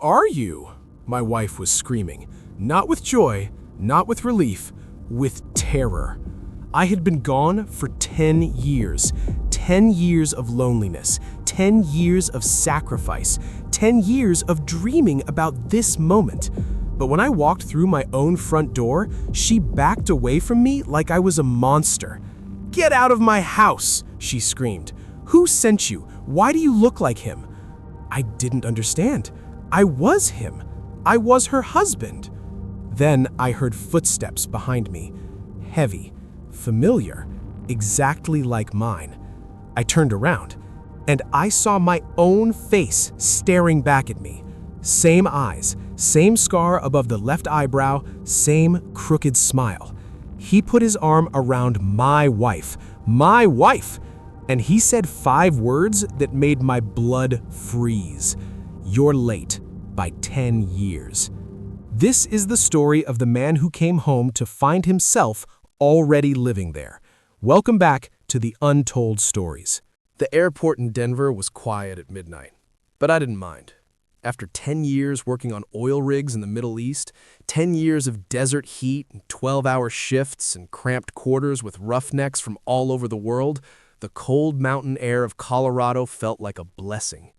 are you?" my wife was screaming, not with joy, not with relief, with terror. I had been gone for 10 years. 10 years of loneliness, 10 years of sacrifice, 10 years of dreaming about this moment. But when I walked through my own front door, she backed away from me like I was a monster. "Get out of my house!" she screamed. "Who sent you? Why do you look like him?" I didn't understand. I was him. I was her husband. Then I heard footsteps behind me. Heavy, familiar, exactly like mine. I turned around, and I saw my own face staring back at me. Same eyes, same scar above the left eyebrow, same crooked smile. He put his arm around my wife, and he said 5 words that made my blood freeze. "You're late by 10 years. This is the story of the man who came home to find himself already living there. Welcome back to the Untold Stories. The airport in Denver was quiet at midnight, but I didn't mind. After 10 years working on oil rigs in the Middle East, 10 years of desert heat and 12-hour shifts and cramped quarters with roughnecks from all over the world, the cold mountain air of Colorado felt like a blessing.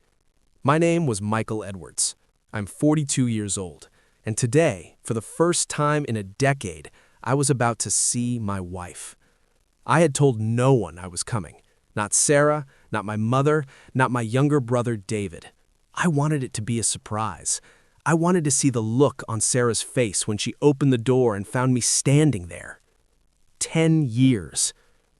My name was Michael Edwards. I'm 42 years old, and today, for the first time in a decade, I was about to see my wife. I had told no one I was coming. Not Sarah, not my mother, not my younger brother David. I wanted it to be a surprise. I wanted to see the look on Sarah's face when she opened the door and found me standing there. 10 years.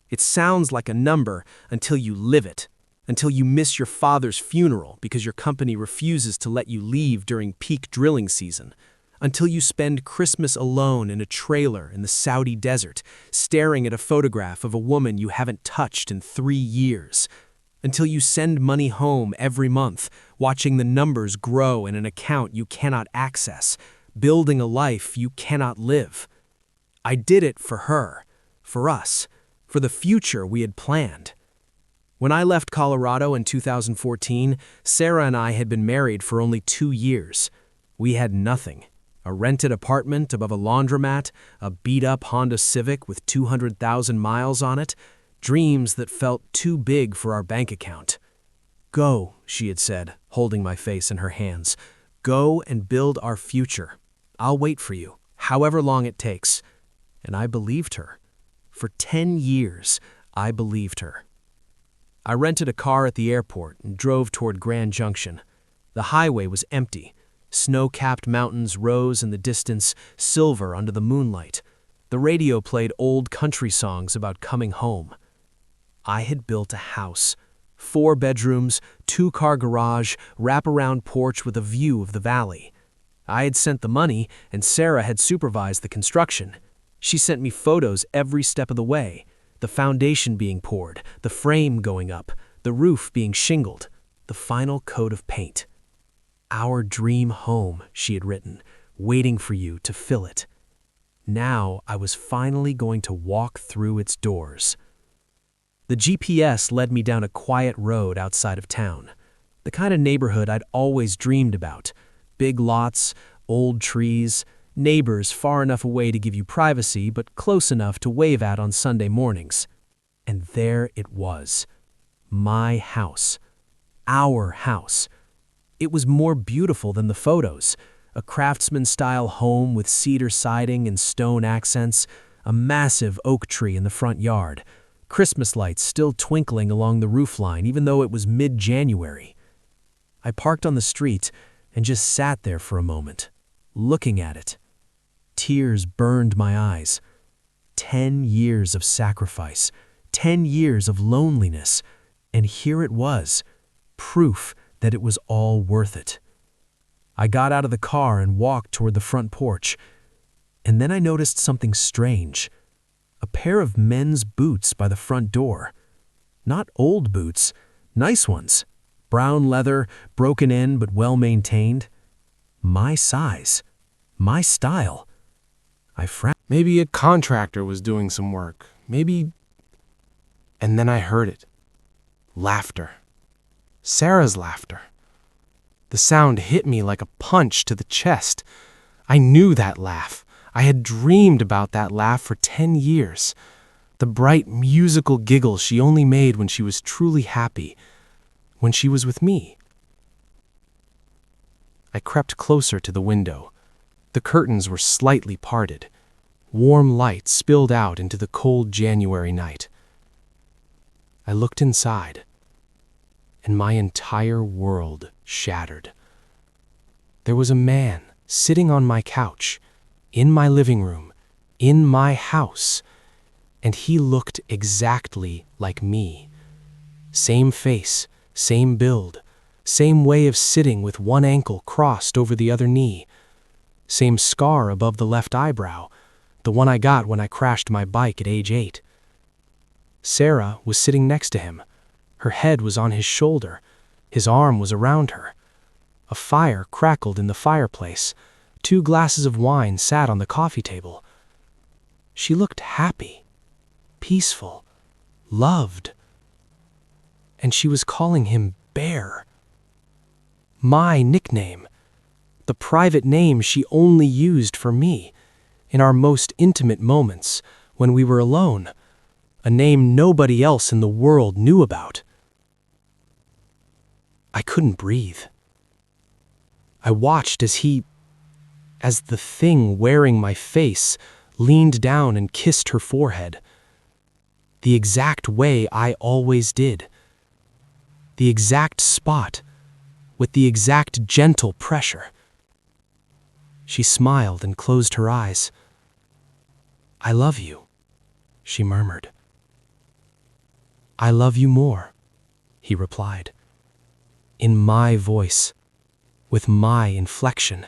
It sounds like a number until you live it, until you miss your father's funeral because your company refuses to let you leave during peak drilling season, until you spend Christmas alone in a trailer in the Saudi desert, staring at a photograph of a woman you haven't touched in 3 years, until you send money home every month, watching the numbers grow in an account you cannot access, building a life you cannot live. I did it for her, for us, for the future we had planned. When I left Colorado in 2014, Sarah and I had been married for only 2 years. We had nothing. A rented apartment above a laundromat, a beat-up Honda Civic with 200,000 miles on it, dreams that felt too big for our bank account. "Go," she had said, holding my face in her hands. "Go and build our future. I'll wait for you, however long it takes." And I believed her. For 10 years, I believed her. I rented a car at the airport and drove toward Grand Junction. The highway was empty. Snow-capped mountains rose in the distance, silver under the moonlight. The radio played old country songs about coming home. I had built a house. 4 bedrooms, 2-car garage, wraparound porch with a view of the valley. I had sent the money, and Sarah had supervised the construction. She sent me photos every step of the way, the foundation being poured, the frame going up, the roof being shingled, the final coat of paint. "Our dream home," she had written, "waiting for you to fill it." Now I was finally going to walk through its doors. The GPS led me down a quiet road outside of town, the kind of neighborhood I'd always dreamed about. Big lots, old trees, neighbors far enough away to give you privacy but close enough to wave at on Sunday mornings. And there it was. My house. Our house. It was more beautiful than the photos. A craftsman-style home with cedar siding and stone accents, a massive oak tree in the front yard, Christmas lights still twinkling along the roofline even though it was mid-January. I parked on the street and just sat there for a moment, looking at it. Tears burned my eyes. 10 years of sacrifice, 10 years of loneliness, and here it was, proof that it was all worth it. I got out of the car and walked toward the front porch, and then I noticed something strange. A pair of men's boots by the front door. Not old boots, nice ones. Brown leather, broken in but well-maintained. My size. My style. I frowned. Maybe a contractor was doing some work. Maybe... And then I heard it. Laughter. Sarah's laughter. The sound hit me like a punch to the chest. I knew that laugh. I had dreamed about that laugh for 10 years. The bright, musical giggle she only made when she was truly happy, when she was with me. I crept closer to the window. The curtains were slightly parted. Warm light spilled out into the cold January night. I looked inside, and my entire world shattered. There was a man sitting on my couch, in my living room, in my house, and he looked exactly like me. Same face, same build, same way of sitting with one ankle crossed over the other knee, same scar above the left eyebrow, the one I got when I crashed my bike at age 8. Sarah was sitting next to him. Her head was on his shoulder. His arm was around her. A fire crackled in the fireplace. 2 glasses of wine sat on the coffee table. She looked happy, peaceful, loved. And she was calling him Bear. My nickname. The private name she only used for me, in our most intimate moments, when we were alone. A name nobody else in the world knew about. I couldn't breathe. I watched as the thing wearing my face leaned down and kissed her forehead. The exact way I always did. The exact spot, with the exact gentle pressure. She smiled and closed her eyes. "I love you," she murmured. "I love you more," he replied. In my voice, with my inflection,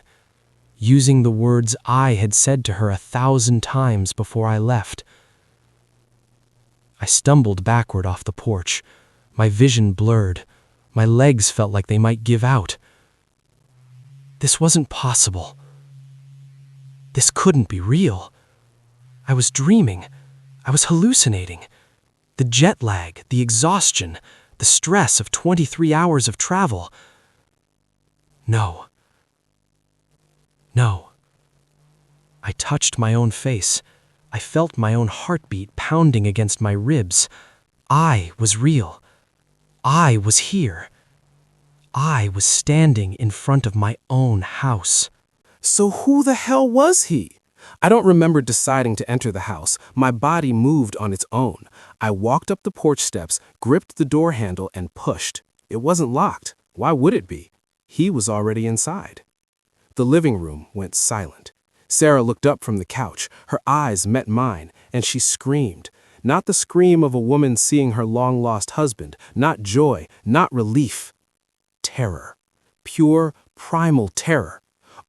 using the words I had said to her 1,000 times before I left. I stumbled backward off the porch, my vision blurred. My legs felt like they might give out. This wasn't possible. This couldn't be real. I was dreaming. I was hallucinating. The jet lag, the exhaustion, the stress of 23 hours of travel. No. No. I touched my own face. I felt my own heartbeat pounding against my ribs. I was real. I was here. I was standing in front of my own house. So who the hell was he? I don't remember deciding to enter the house. My body moved on its own. I walked up the porch steps, gripped the door handle, and pushed. It wasn't locked. Why would it be? He was already inside. The living room went silent. Sarah looked up from the couch. Her eyes met mine, and she screamed. Not the scream of a woman seeing her long-lost husband. Not joy, not relief. Terror. Pure, primal terror.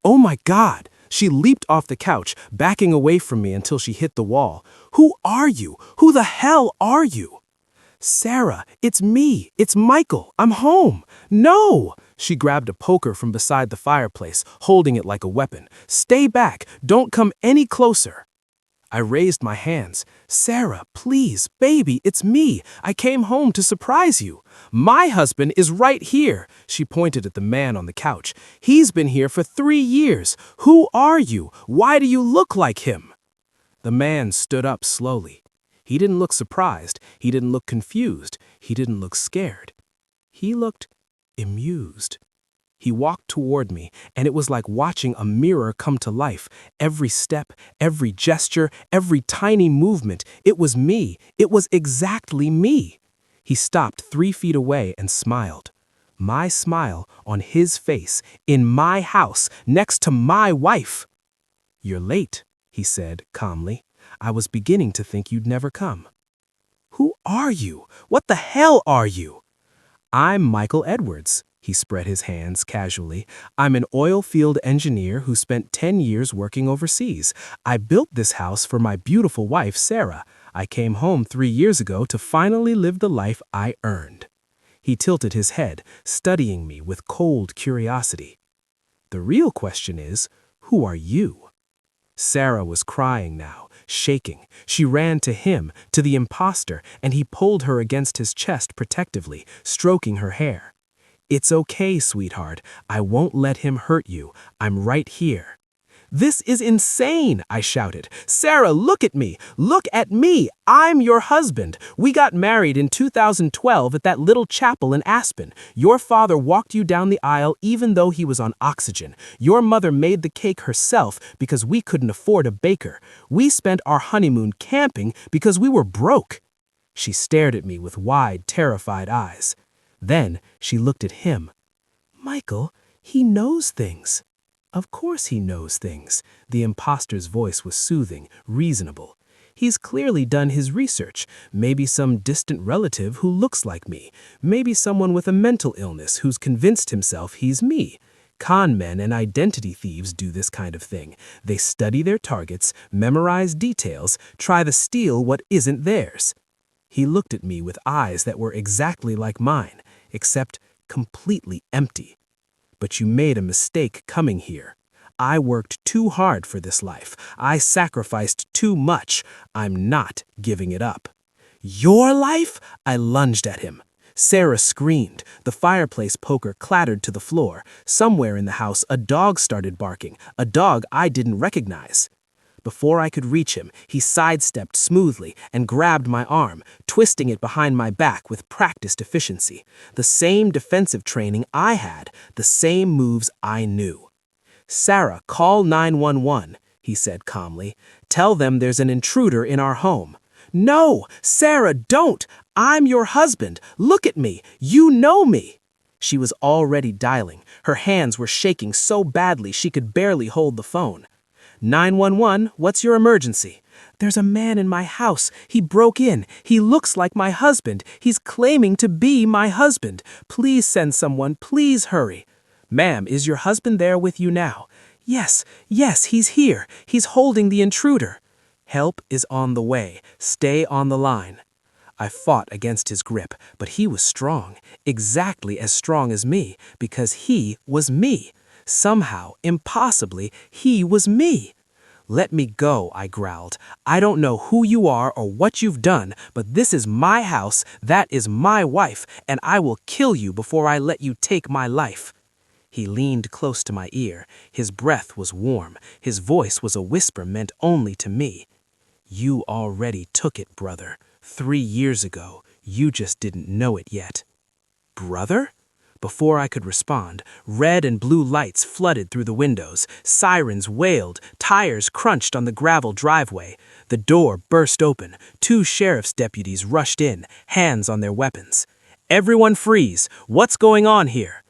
Oh my God! She leaped off the couch, backing away from me until she hit the wall. Who are you? Who the hell are you? Sarah, it's me. It's Michael. I'm home. No! She grabbed a poker from beside the fireplace, holding it like a weapon. Stay back. Don't come any closer. I raised my hands. Sarah, please, baby, it's me. I came home to surprise you. My husband is right here. She pointed at the man on the couch. He's been here for 3 years. Who are you? Why do you look like him? The man stood up slowly. He didn't look surprised. He didn't look confused. He didn't look scared. He looked amused. He walked toward me, and it was like watching a mirror come to life. Every step, every gesture, every tiny movement, it was me. It was exactly me. He stopped 3 feet away and smiled. My smile on his face, in my house, next to my wife. You're late, he said calmly. I was beginning to think you'd never come. Who are you? What the hell are you? I'm Michael Edwards. He spread his hands casually. I'm an oil field engineer who spent 10 years working overseas. I built this house for my beautiful wife, Sarah. I came home 3 years ago to finally live the life I earned. He tilted his head, studying me with cold curiosity. The real question is, who are you? Sarah was crying now, shaking. She ran to him, to the impostor, and he pulled her against his chest protectively, stroking her hair. It's okay, sweetheart. I won't let him hurt you. I'm right here. This is insane, I shouted. Sarah, look at me. Look at me. I'm your husband. We got married in 2012 at that little chapel in Aspen. Your father walked you down the aisle even though he was on oxygen. Your mother made the cake herself because we couldn't afford a baker. We spent our honeymoon camping because we were broke. She stared at me with wide, terrified eyes. Then she looked at him. Michael, he knows things. Of course he knows things. The impostor's voice was soothing, reasonable. He's clearly done his research. Maybe some distant relative who looks like me. Maybe someone with a mental illness who's convinced himself he's me. Con men and identity thieves do this kind of thing. They study their targets, memorize details, try to steal what isn't theirs. He looked at me with eyes that were exactly like mine, except completely empty. But you made a mistake coming here. I worked too hard for this life. I sacrificed too much. I'm not giving it up. Your life? I lunged at him. Sarah screamed. The fireplace poker clattered to the floor. Somewhere in the house, a dog started barking, a dog I didn't recognize. Before I could reach him, he sidestepped smoothly and grabbed my arm, twisting it behind my back with practiced efficiency. The same defensive training I had, the same moves I knew. Sarah, call 911, he said calmly. Tell them there's an intruder in our home. No, Sarah, don't! I'm your husband. Look at me. You know me. She was already dialing. Her hands were shaking so badly she could barely hold the phone. 911, what's your emergency? There's a man in my house. He broke in. He looks like my husband. He's claiming to be my husband. Please send someone. Please hurry. Ma'am, is your husband there with you now? Yes, he's here. He's holding the intruder. Help is on the way. Stay on the line. I fought against his grip, but he was strong, exactly as strong as me, because he was me. Somehow, impossibly, he was me. Let me go, I growled. I don't know who you are or what you've done, but this is my house, that is my wife, and I will kill you before I let you take my life. He leaned close to my ear. His breath was warm. His voice was a whisper meant only to me. You already took it, brother. 3 years ago. You just didn't know it yet. Brother? Before I could respond, red and blue lights flooded through the windows, sirens wailed, tires crunched on the gravel driveway. The door burst open. 2 sheriff's deputies rushed in, hands on their weapons. Everyone freeze! What's going on here?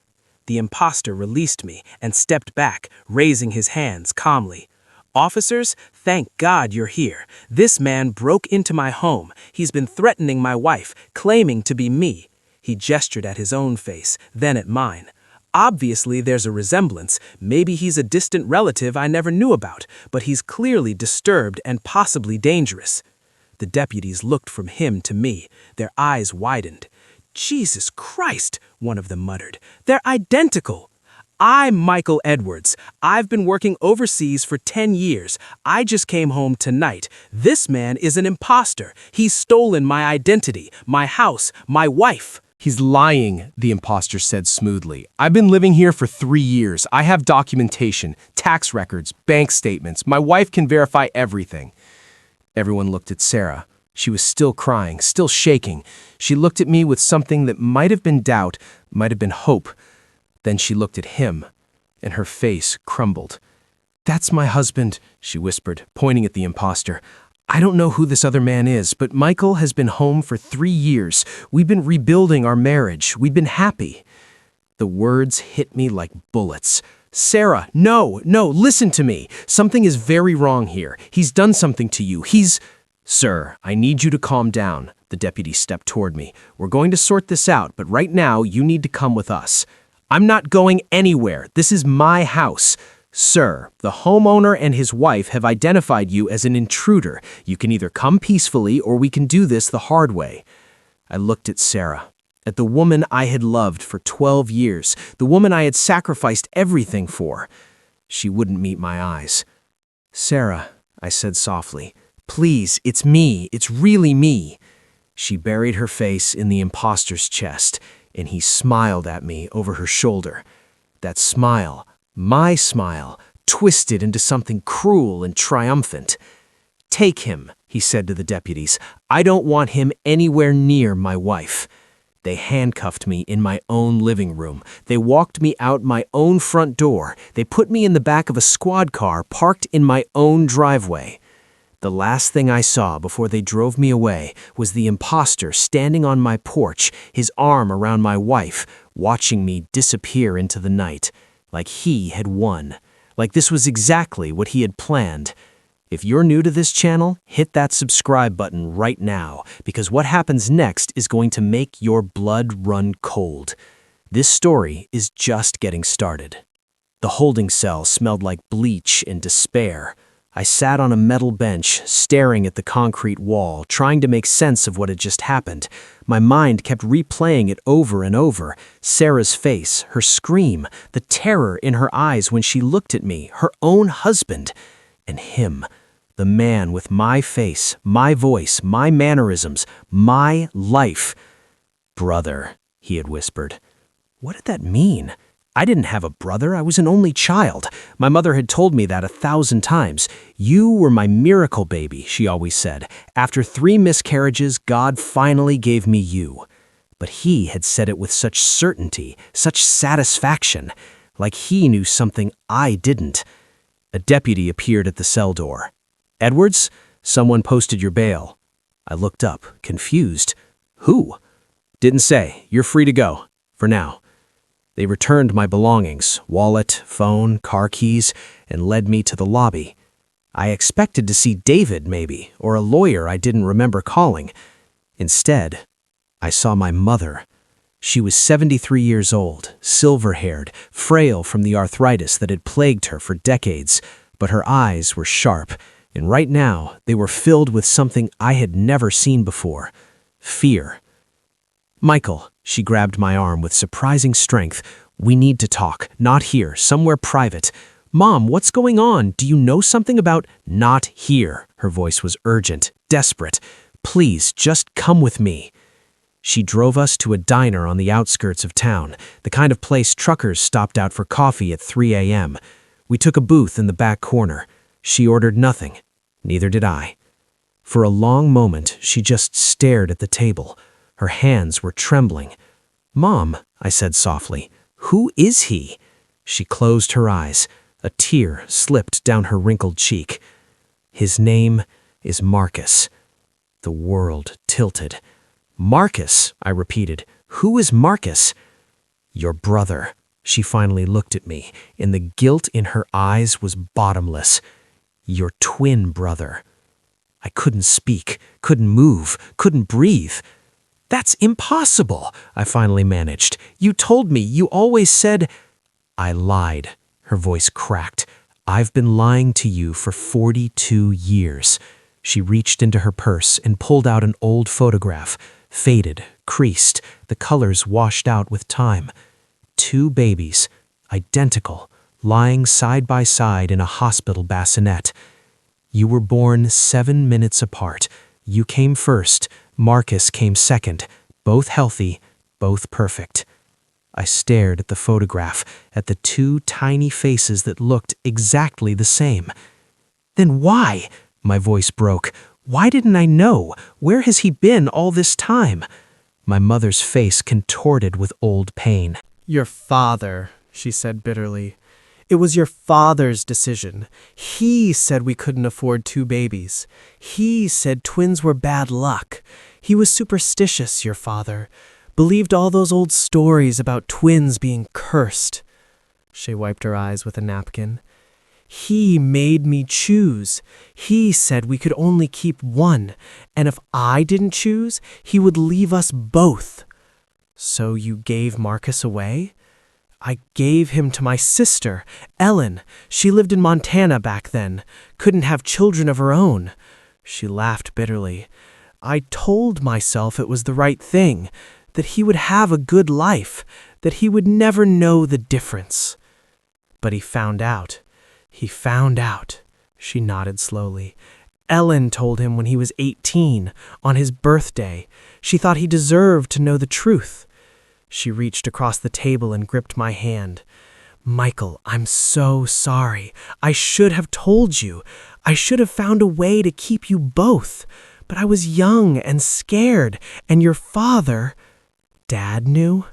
The impostor released me and stepped back, raising his hands calmly. Officers, thank God you're here. This man broke into my home. He's been threatening my wife, claiming to be me. He gestured at his own face, then at mine. Obviously, there's a resemblance. Maybe he's a distant relative I never knew about, but he's clearly disturbed and possibly dangerous. The deputies looked from him to me. Their eyes widened. Jesus Christ, one of them muttered. They're identical. I'm Michael Edwards. I've been working overseas for 10 years. I just came home tonight. This man is an imposter. He's stolen my identity, my house, my wife. He's lying, the impostor said smoothly. I've been living here for 3 years. I have documentation, tax records, bank statements. My wife can verify everything. Everyone looked at Sarah. She was still crying, still shaking. She looked at me with something that might have been doubt, might have been hope. Then she looked at him, and her face crumbled. That's my husband, she whispered, pointing at the impostor. I don't know who this other man is, but Michael has been home for 3 years. We've been rebuilding our marriage. We've been happy. The words hit me like bullets. Sarah, no, listen to me. Something is very wrong here. He's done something to you. Sir, I need you to calm down. The deputy stepped toward me. We're going to sort this out, but right now you need to come with us. I'm not going anywhere. This is my house. Sir, the homeowner and his wife have identified you as an intruder. You can either come peacefully or we can do this the hard way. I looked at Sarah, at the woman I had loved for 12 years, the woman I had sacrificed everything for. She wouldn't meet my eyes. Sarah, I said softly, please, it's me. It's really me. She buried her face in the impostor's chest. and he smiled at me over her shoulder. That smile, my smile, twisted into something cruel and triumphant. "Take him," he said to the deputies. "I don't want him anywhere near my wife." They handcuffed me in my own living room. They walked me out my own front door. They put me in the back of a squad car parked in my own driveway. The last thing I saw before they drove me away was the impostor standing on my porch, his arm around my wife, watching me disappear into the night, like he had won, like this was exactly what he had planned. If you're new to this channel, hit that subscribe button right now, because what happens next is going to make your blood run cold. This story is just getting started. The holding cell smelled like bleach and despair. I sat on a metal bench, staring at the concrete wall, trying to make sense of what had just happened. My mind kept replaying it over and over. Sarah's face, her scream, the terror in her eyes when she looked at me, her own husband, and him. The man with my face, my voice, my mannerisms, my life. "Brother," he had whispered. What did that mean? I didn't have a brother. I was an only child. My mother had told me that 1,000 times. "You were my miracle baby," she always said. "After 3 miscarriages, God finally gave me you." But he had said it with such certainty, such satisfaction, like he knew something I didn't. A deputy appeared at the cell door. "Edwards, someone posted your bail." I looked up, confused. "Who?" "Didn't say. You're free to go. For now." They returned my belongings, wallet, phone, car keys, and led me to the lobby. I expected to see David, maybe, or a lawyer I didn't remember calling. Instead, I saw my mother. She was 73 years old, silver-haired, frail from the arthritis that had plagued her for decades, but her eyes were sharp, and right now they were filled with something I had never seen before: fear. "Michael," she grabbed my arm with surprising strength. "We need to talk, not here, somewhere private." "Mom, what's going on? Do you know something about—" "Not here." Her voice was urgent, desperate. "Please, just come with me." She drove us to a diner on the outskirts of town, the kind of place truckers stopped out for coffee at 3 a.m. We took a booth in the back corner. She ordered nothing. Neither did I. For a long moment, she just stared at the table. Her hands were trembling. "Mom," I said softly, "who is he?" She closed her eyes. A tear slipped down her wrinkled cheek. "His name is Marcus." The world tilted. "Marcus," I repeated. "Who is Marcus?" "Your brother." She finally looked at me, and the guilt in her eyes was bottomless. "Your twin brother." I couldn't speak, couldn't move, couldn't breathe. "That's impossible," I finally managed. "You told me, you always said—" "I lied." Her voice cracked. "I've been lying to you for 42 years. She reached into her purse and pulled out an old photograph, faded, creased, the colors washed out with time. 2 babies, identical, lying side by side in a hospital bassinet. "You were born 7 minutes apart. You came first. Marcus came second, both healthy, both perfect." I stared at the photograph, at the 2 tiny faces that looked exactly the same. "Then why?" My voice broke. "Why didn't I know? Where has he been all this time?" My mother's face contorted with old pain. "Your father," she said bitterly. "It was your father's decision. He said we couldn't afford 2 babies. He said twins were bad luck. He was superstitious, your father. Believed all those old stories about twins being cursed." She wiped her eyes with a napkin. "He made me choose. He said we could only keep 1, and if I didn't choose, he would leave us both." "So you gave Marcus away?" "I gave him to my sister, Ellen. She lived in Montana back then. Couldn't have children of her own." She laughed bitterly. "I told myself it was the right thing, that he would have a good life, that he would never know the difference. But he found out. He found out." She nodded slowly. "Ellen told him when he was 18, on his birthday. She thought he deserved to know the truth. She reached across the table and gripped my hand. Michael, I'm so sorry. I should have told you. I should have found a way to keep you both. But I was young and scared, and your father... Dad knew?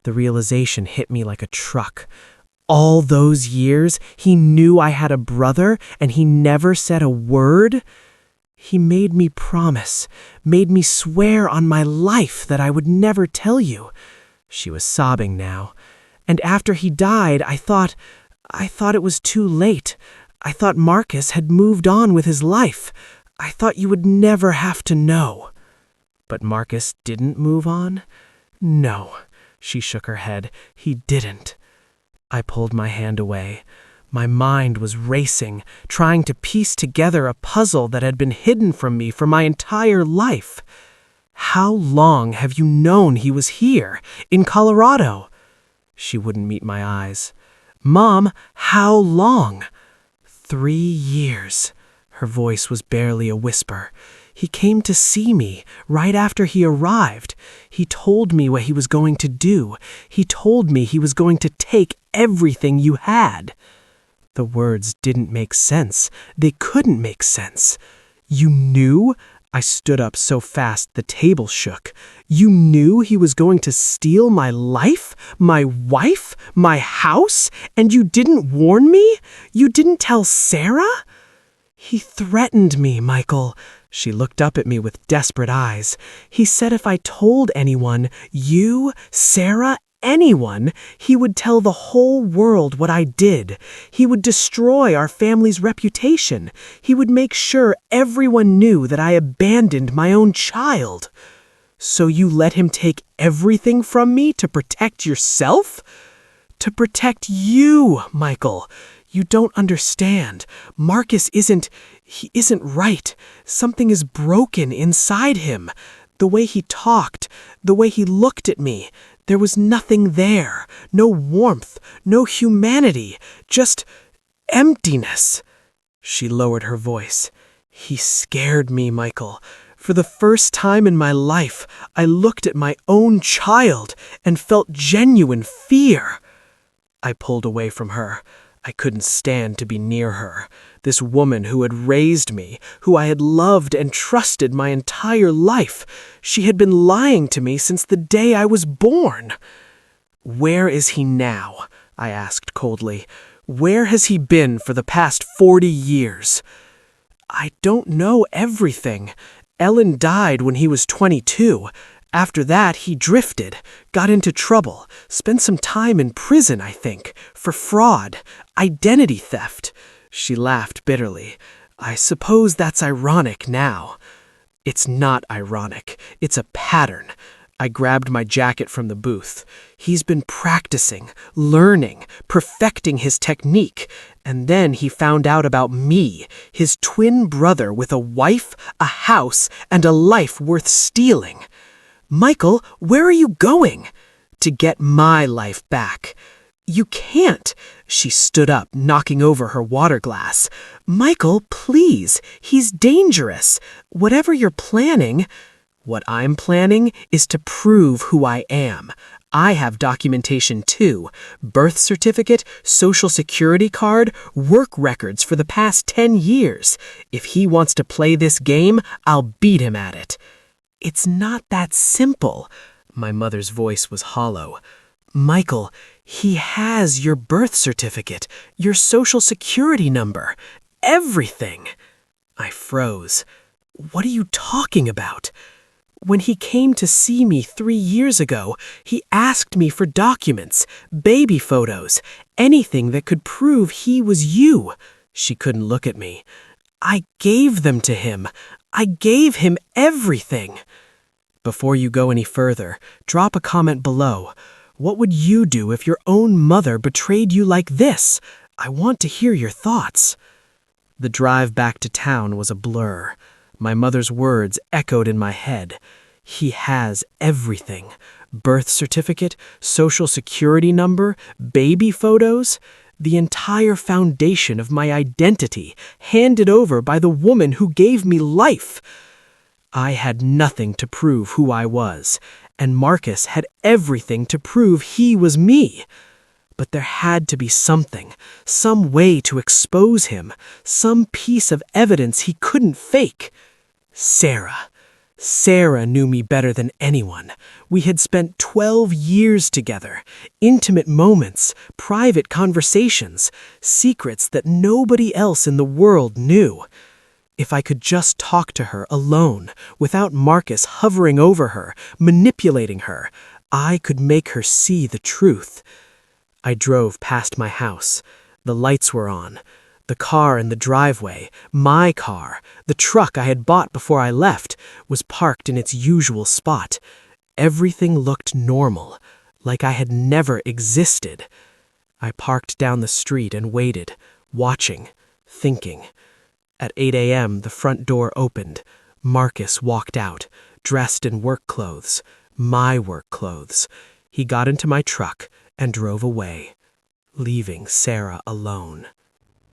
The realization hit me like a truck. All those years, he knew I had a brother, and he never said a word? He made me promise, made me swear on my life that I would never tell you. She was sobbing now. And after he died, I thought it was too late. I thought Marcus had moved on with his life. I thought you would never have to know. But Marcus didn't move on? No, she shook her head. He didn't. I pulled my hand away. My mind was racing, trying to piece together a puzzle that had been hidden from me for my entire life. How long have you known he was here, in Colorado? She wouldn't meet my eyes. Mom, how long? 3 years. Her voice was barely a whisper. He came to see me right after he arrived. He told me what he was going to do. He told me he was going to take everything you had. The words didn't make sense. They couldn't make sense. You knew? I stood up so fast the table shook. You knew he was going to steal my life, my wife, my house, and you didn't warn me? You didn't tell Sarah? He threatened me, Michael. She looked up at me with desperate eyes. He said if I told anyone, you, Sarah, anyone, he would tell the whole world what I did. He would destroy our family's reputation. He would make sure everyone knew that I abandoned my own child. So you let him take everything from me to protect yourself? To protect you, Michael. You don't understand. Marcus isn't right. Something is broken inside him. The way he talked, the way he looked at me. There was nothing there. No warmth, no humanity, just emptiness. She lowered her voice. He scared me, Michael. For the first time in my life, I looked at my own child and felt genuine fear. I pulled away from her. I couldn't stand to be near her. This woman who had raised me, who I had loved and trusted my entire life. She had been lying to me since the day I was born. Where is he now? I asked coldly. Where has he been for the past 40 years? I don't know everything. Ellen died when he was 22. After that, he drifted, got into trouble, spent some time in prison, I think, for fraud, identity theft. She laughed bitterly. I suppose that's ironic now. It's not ironic. It's a pattern. I grabbed my jacket from the booth. He's been practicing, learning, perfecting his technique. And then he found out about me, his twin brother with a wife, a house, and a life worth stealing. Michael, where are you going? To get my life back. You can't. She stood up, knocking over her water glass. Michael, please. He's dangerous. Whatever you're planning... What I'm planning is to prove who I am. I have documentation too. Birth certificate, social security card, work records for the past 10 years. If he wants to play this game, I'll beat him at it. It's not that simple. My mother's voice was hollow. Michael, he has your birth certificate, your social security number, everything. I froze. What are you talking about? When he came to see me 3 years ago, he asked me for documents, baby photos, anything that could prove he was you. She couldn't look at me. I gave them to him. I gave him everything. Before you go any further, drop a comment below. What would you do if your own mother betrayed you like this? I want to hear your thoughts. The drive back to town was a blur. My mother's words echoed in my head. He has everything. Birth certificate, social security number, baby photos. The entire foundation of my identity, handed over by the woman who gave me life. I had nothing to prove who I was, and Marcus had everything to prove he was me. But there had to be something, some way to expose him, some piece of evidence he couldn't fake. Sarah. Sarah knew me better than anyone. We had spent 12 years together, intimate moments, private conversations, secrets that nobody else in the world knew. If I could just talk to her alone, without Marcus hovering over her, manipulating her, I could make her see the truth. I drove past my house. The lights were on. The car in the driveway, my car, the truck I had bought before I left, was parked in its usual spot. Everything looked normal, like I had never existed. I parked down the street and waited, watching, thinking. At 8 a.m., the front door opened. Marcus walked out, dressed in work clothes, my work clothes. He got into my truck and drove away, leaving Sarah alone.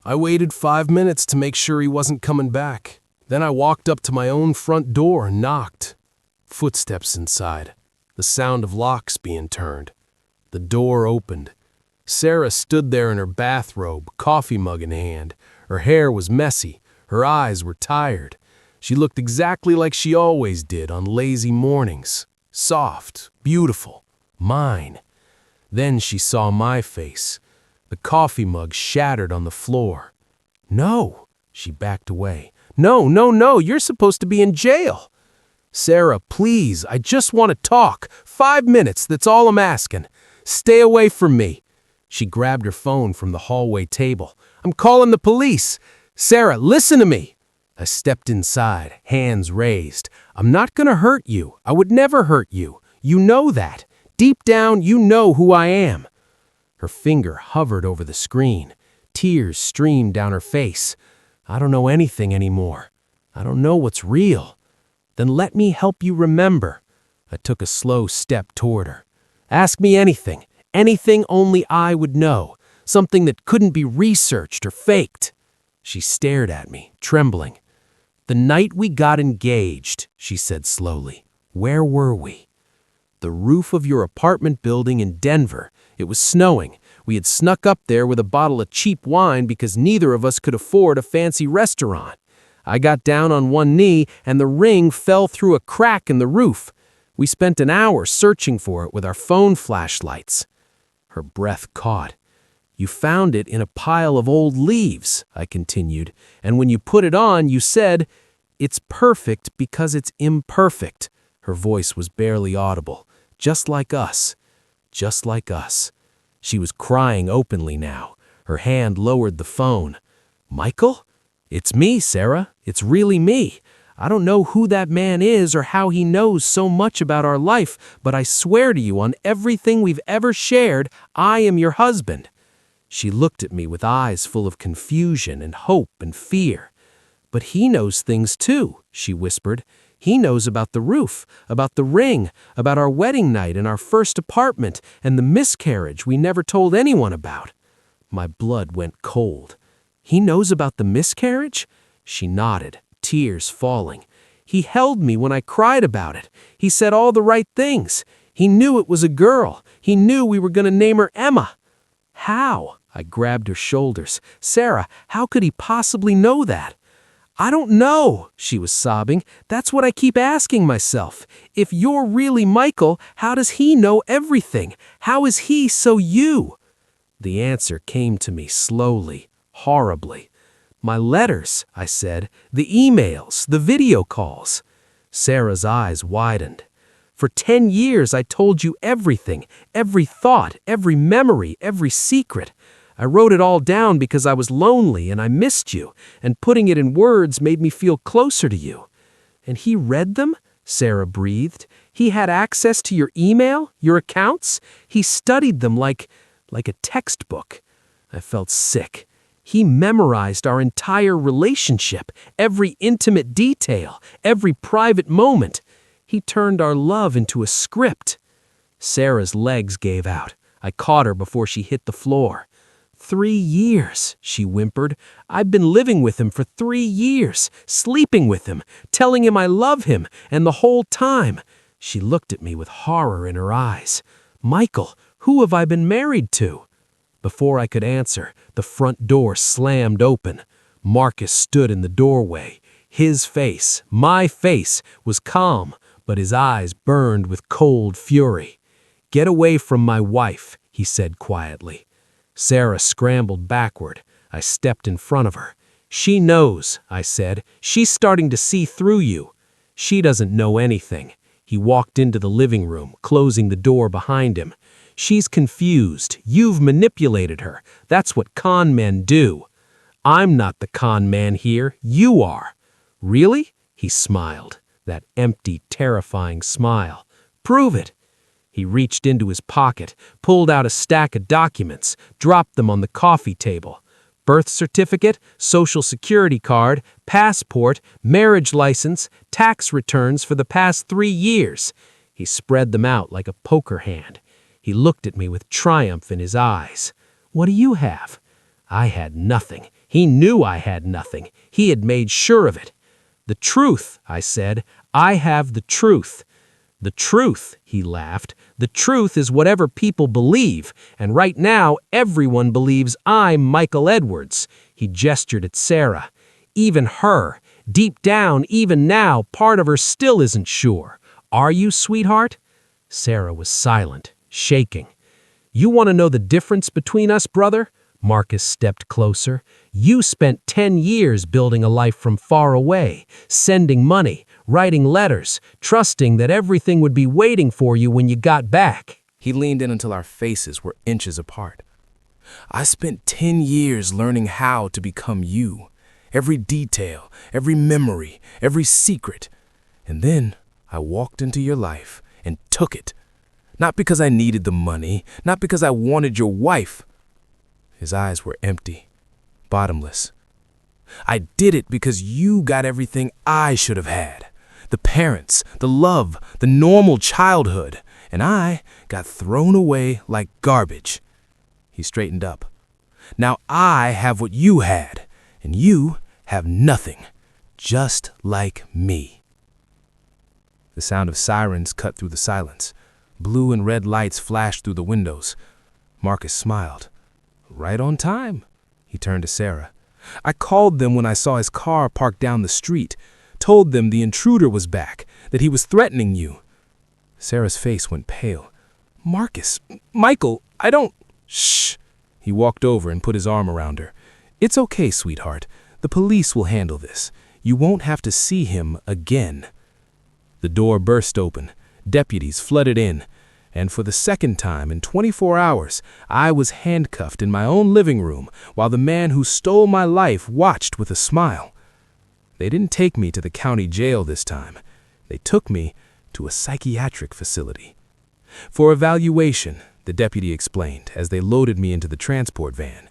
I waited 5 minutes to make sure he wasn't coming back. Then I walked up to my own front door and knocked. Footsteps inside, the sound of locks being turned. The door opened. Sarah stood there in her bathrobe, coffee mug in hand. Her hair was messy. Her eyes were tired. She looked exactly like she always did on lazy mornings. Soft, beautiful, mine. Then she saw my face. The coffee mug shattered on the floor. No, she backed away. No, you're supposed to be in jail. Sarah, please, I just want to talk. 5 minutes, that's all I'm asking. Stay away from me. She grabbed her phone from the hallway table. I'm calling the police. Sarah, listen to me. I stepped inside, hands raised. I'm not going to hurt you. I would never hurt you. You know that. Deep down, you know who I am. Her finger hovered over the screen. Tears streamed down her face. I don't know anything anymore. I don't know what's real. Then let me help you remember. I took a slow step toward her. Ask me anything. Anything only I would know. Something that couldn't be researched or faked. She stared at me, trembling. The night we got engaged, she said slowly. Where were we? The roof of your apartment building in Denver. It was snowing. We had snuck up there with a bottle of cheap wine because neither of us could afford a fancy restaurant. I got down on one knee and the ring fell through a crack in the roof. We spent an hour searching for it with our phone flashlights. Her breath caught. You found it in a pile of old leaves, I continued, and when you put it on, you said, it's perfect because it's imperfect. Her voice was barely audible. Just like us. Just like us. She was crying openly now. Her hand lowered the phone. Michael? It's me, Sarah. It's really me. I don't know who that man is or how he knows so much about our life, but I swear to you on everything we've ever shared, I am your husband. She looked at me with eyes full of confusion and hope and fear. But he knows things too, she whispered. He knows about the roof, about the ring, about our wedding night and our first apartment, and the miscarriage we never told anyone about. My blood went cold. He knows about the miscarriage? She nodded, tears falling. He held me when I cried about it. He said all the right things. He knew it was a girl. He knew we were going to name her Emma. How? I grabbed her shoulders. Sarah, how could he possibly know that? I don't know, she was sobbing. That's what I keep asking myself. If you're really Michael, how does he know everything? How is he so you? The answer came to me slowly, horribly. My letters, I said, the emails, the video calls. Sarah's eyes widened. For 10 years I told you everything, every thought, every memory, every secret. I wrote it all down because I was lonely and I missed you, and putting it in words made me feel closer to you. And he read them? Sarah breathed. He had access to your email, your accounts? He studied them like a textbook. I felt sick. He memorized our entire relationship, every intimate detail, every private moment. He turned our love into a script. Sarah's legs gave out. I caught her before she hit the floor. 3 years, she whimpered. I've been living with him for 3 years, sleeping with him, telling him I love him, and the whole time, She looked at me with horror in her eyes. "Michael, who have I been married to?" Before I could answer, the front door slammed open. Marcus stood in the doorway. His face, my face, was calm, but his eyes burned with cold fury. "Get away from my wife," he said quietly. Sarah scrambled backward. I stepped in front of her. "She knows," I said. "She's starting to see through you." "She doesn't know anything." He walked into the living room, closing the door behind him. "She's confused. You've manipulated her. That's what con men do." "I'm not the con man here. You are." "Really?" He smiled, that empty, terrifying smile. "Prove it." He reached into his pocket, pulled out a stack of documents, dropped them on the coffee table. Birth certificate, social security card, passport, marriage license, tax returns for the past 3 years. He spread them out like a poker hand. He looked at me with triumph in his eyes. "What do you have?" I had nothing. He knew I had nothing. He had made sure of it. "The truth," I said. "I have the truth." "The truth," he laughed. "The truth is whatever people believe, and right now everyone believes I'm Michael Edwards." He gestured at Sarah. "Even her. Deep down, even now, part of her still isn't sure. Are you, sweetheart?" Sarah was silent, shaking. "You want to know the difference between us, brother?" Marcus stepped closer. "You spent 10 years building a life from far away, sending money, writing letters, trusting that everything would be waiting for you when you got back." He leaned in until our faces were inches apart. "I spent 10 years learning how to become you. Every detail, every memory, every secret. And then I walked into your life and took it. Not because I needed the money, not because I wanted your wife." His eyes were empty, bottomless. "I did it because you got everything I should have had. The parents, the love, the normal childhood. And I got thrown away like garbage." He straightened up. "Now I have what you had, and you have nothing. Just like me." The sound of sirens cut through the silence. Blue and red lights flashed through the windows. Marcus smiled. "Right on time." He turned to Sarah. "I called them when I saw his car parked down the street. Told them the intruder was back, that he was threatening you." Sarah's face went pale. "Marcus, Michael, I don't—" "Shh." He walked over and put his arm around her. "It's okay, sweetheart. The police will handle this. You won't have to see him again." The door burst open. Deputies flooded in. And for the second time in 24 hours, I was handcuffed in my own living room while the man who stole my life watched with a smile. They didn't take me to the county jail this time. They took me to a psychiatric facility. "For evaluation," the deputy explained as they loaded me into the transport van.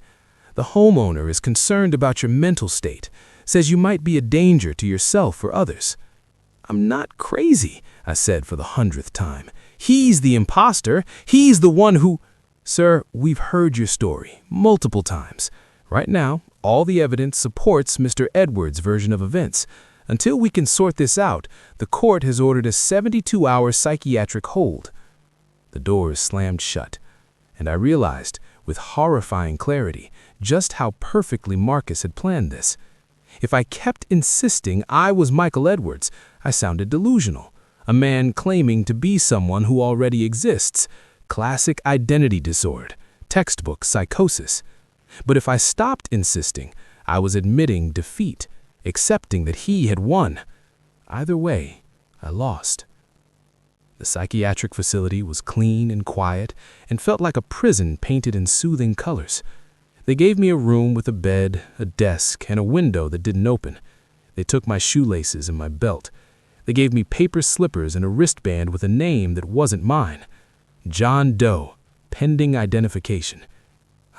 "The homeowner is concerned about your mental state, says you might be a danger to yourself or others." "I'm not crazy," I said for the 100th time. "He's the impostor. He's the one who—" "Sir, we've heard your story multiple times. Right now, all the evidence supports Mr. Edwards' version of events. Until we can sort this out, the court has ordered a 72-hour psychiatric hold." The doors slammed shut, and I realized, with horrifying clarity, just how perfectly Marcus had planned this. If I kept insisting I was Michael Edwards, I sounded delusional. A man claiming to be someone who already exists. Classic identity disorder, textbook psychosis. But if I stopped insisting, I was admitting defeat, accepting that he had won. Either way, I lost. The psychiatric facility was clean and quiet and felt like a prison painted in soothing colors. They gave me a room with a bed, a desk, and a window that didn't open. They took my shoelaces and my belt. They gave me paper slippers and a wristband with a name that wasn't mine. John Doe, pending identification.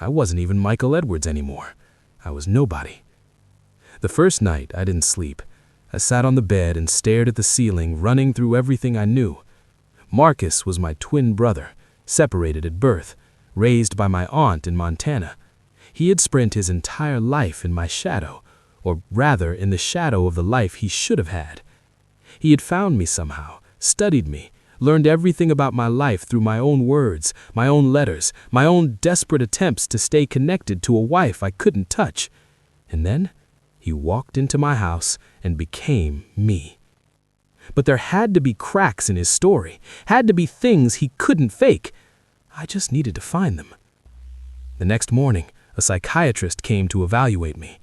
I wasn't even Michael Edwards anymore. I was nobody. The first night, I didn't sleep. I sat on the bed and stared at the ceiling, running through everything I knew. Marcus was my twin brother, separated at birth, raised by my aunt in Montana. He had spent his entire life in my shadow, or rather in the shadow of the life he should have had. He had found me somehow, studied me, learned everything about my life through my own words, my own letters, my own desperate attempts to stay connected to a wife I couldn't touch. And then he walked into my house and became me. But there had to be cracks in his story, had to be things he couldn't fake. I just needed to find them. The next morning, a psychiatrist came to evaluate me.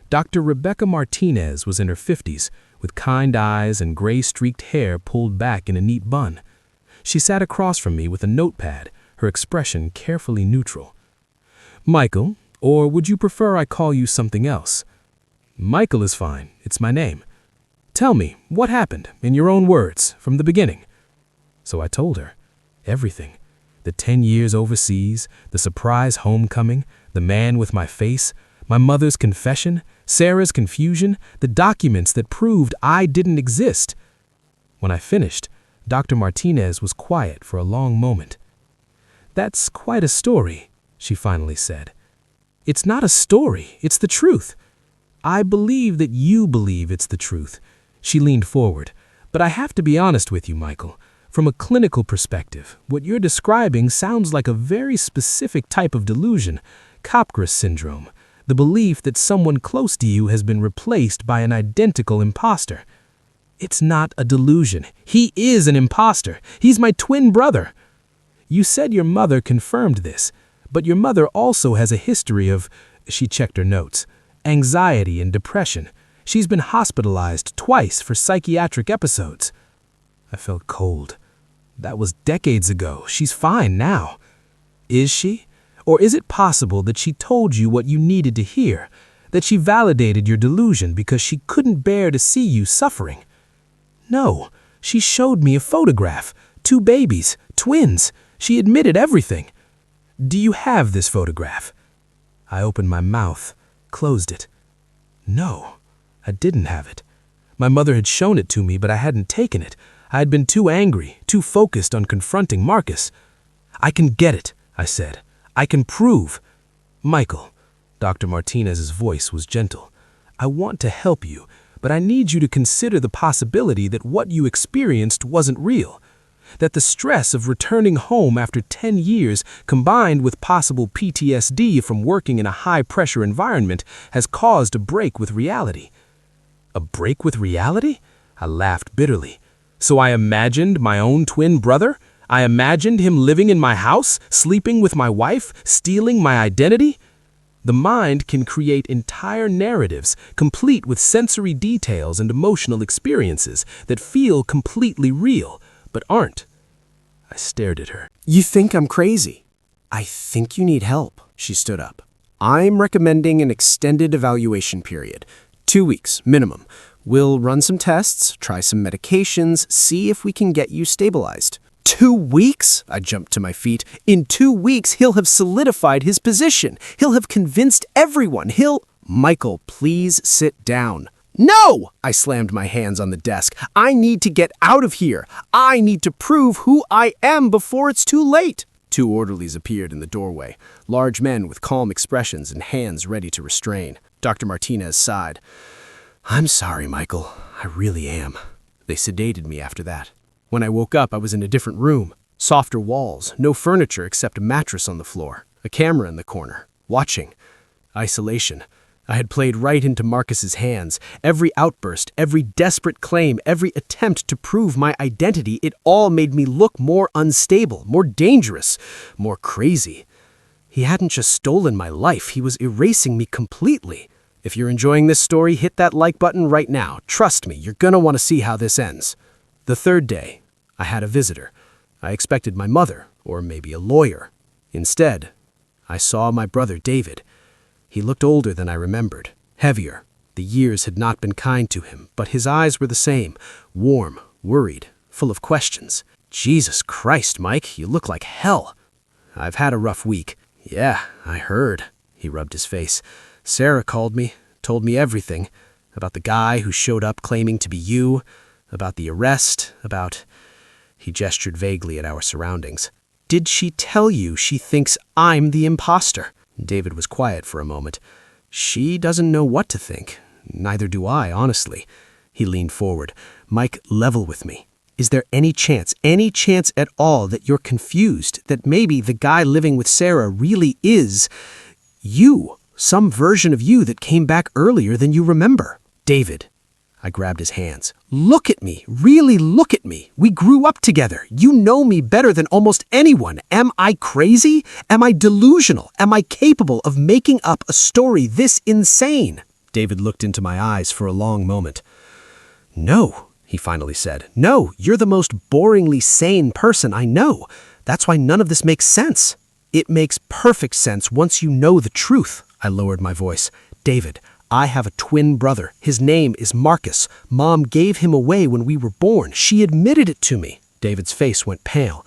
Dr. Rebecca Martinez was in her 50s, with kind eyes and gray-streaked hair pulled back in a neat bun. She sat across from me with a notepad, her expression carefully neutral. "Michael, or would you prefer I call you something else?" "Michael is fine. It's my name." "Tell me, what happened, in your own words, from the beginning?" So I told her. Everything. The 10 years overseas, the surprise homecoming, the man with my face, my mother's confession, Sarah's confusion, the documents that proved I didn't exist. When I finished, Dr. Martinez was quiet for a long moment. "That's quite a story," she finally said. "It's not a story, it's the truth. I believe that you believe it's the truth." She leaned forward. "But I have to be honest with you, Michael. From a clinical perspective, what you're describing sounds like a very specific type of delusion, Capgras syndrome, the belief that someone close to you has been replaced by an identical impostor." "It's not a delusion. He is an impostor. He's my twin brother." "You said your mother confirmed this, but your mother also has a history of," she checked her notes, "anxiety and depression. She's been hospitalized twice for psychiatric episodes." I felt cold. That was decades ago. She's fine now. Is she? Or is it possible that she told you what you needed to hear? That she validated your delusion because she couldn't bear to see you suffering? No, she showed me a photograph. 2 babies, twins. She admitted everything. "Do you have this photograph?" I opened my mouth, closed it. No, I didn't have it. My mother had shown it to me, but I hadn't taken it. I had been too angry, too focused on confronting Marcus. "I can get it," I said. "I can prove." "Michael," Dr. Martinez's voice was gentle, "I want to help you, but I need you to consider the possibility that what you experienced wasn't real. That the stress of returning home after 10 years, combined with possible PTSD from working in a high-pressure environment, has caused a break with reality." "A break with reality?" I laughed bitterly. "So I imagined my own twin brother? I imagined him living in my house, sleeping with my wife, stealing my identity?" The mind can create entire narratives, complete with sensory details and emotional experiences that feel completely real, but aren't. I stared at her. "You think I'm crazy? I think you need help." She stood up. "I'm recommending an extended evaluation period. 2 weeks, minimum. We'll run some tests, try some medications, see if we can get you stabilized." 2 weeks? I jumped to my feet. "In 2 weeks, he'll have solidified his position. He'll have convinced everyone. Michael, please sit down." "No!" I slammed my hands on the desk. "I need to get out of here. I need to prove who I am before it's too late." 2 orderlies appeared in the doorway, large men with calm expressions and hands ready to restrain. Dr. Martinez sighed. "I'm sorry, Michael. I really am." They sedated me after that. When I woke up, I was in a different room. Softer walls, no furniture except a mattress on the floor, a camera in the corner, watching. Isolation. I had played right into Marcus's hands. Every outburst, every desperate claim, every attempt to prove my identity, it all made me look more unstable, more dangerous, more crazy. He hadn't just stolen my life, he was erasing me completely. If you're enjoying this story, hit that like button right now. Trust me, you're gonna want to see how this ends. The 3rd day, I had a visitor. I expected my mother, or maybe a lawyer. Instead, I saw my brother David. He looked older than I remembered, heavier. The years had not been kind to him, but his eyes were the same, warm, worried, full of questions. "Jesus Christ, Mike, you look like hell." "I've had a rough week." "Yeah, I heard." He rubbed his face. "Sarah called me, told me everything. About the guy who showed up claiming to be you, about the arrest, about..." He gestured vaguely at our surroundings. "Did she tell you she thinks I'm the impostor?" David was quiet for a moment. "She doesn't know what to think. Neither do I, honestly." He leaned forward. "Mike, level with me. Is there any chance at all that you're confused, that maybe the guy living with Sarah really is you, some version of you that came back earlier than you remember? David, I grabbed his hands. Look at me, really look at me. We grew up together. You know me better than almost anyone. Am I crazy? Am I delusional? Am I capable of making up a story this insane? David looked into my eyes for a long moment. No, he finally said. No, you're the most boringly sane person I know. That's why none of this makes sense. It makes perfect sense once you know the truth. I lowered my voice. David, I have a twin brother. His name is Marcus. Mom gave him away when we were born. She admitted it to me. David's face went pale.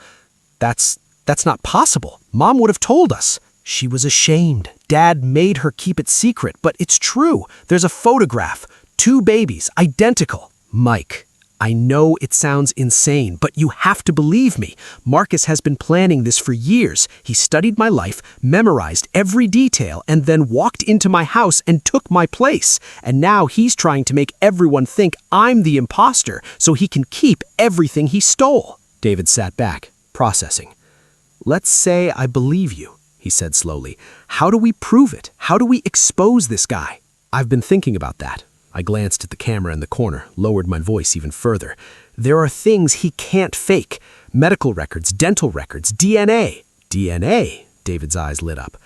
That's not possible. Mom would have told us. She was ashamed. Dad made her keep it secret, but it's true. There's a photograph. 2 babies, identical. Mike, I know it sounds insane, but you have to believe me. Marcus has been planning this for years. He studied my life, memorized every detail, and then walked into my house and took my place. And now he's trying to make everyone think I'm the imposter so he can keep everything he stole. David sat back, processing. Let's say I believe you, he said slowly. How do we prove it? How do we expose this guy? I've been thinking about that. I glanced at the camera in the corner, lowered my voice even further. There are things he can't fake. Medical records, dental records, DNA. DNA? David's eyes lit up.